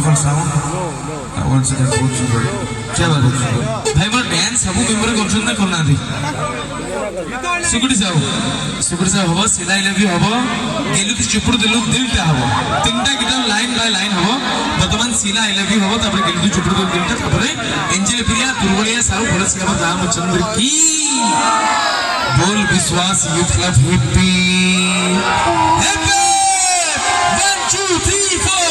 local sound. Once again, good super. क्या बात है? भाई वो dance सब मेंबर करछन ना करना थी. सुकुड़ी जाओ हवा सिलाई लगी हवा गेलु तो चुपड़ दिलु दिलटा हवा तीनटा गिटार लाइन बाय लाइन हवा बर्तमान सिलाई लगी हवा तापर गेलु तो चुपड़ दिलटा तापरे एंजेल प्रिया दुर्बलिया सारू भरस के राम चंद्र की बोल विश्वास यूथ क्लब हैप्पी 1 2 3 4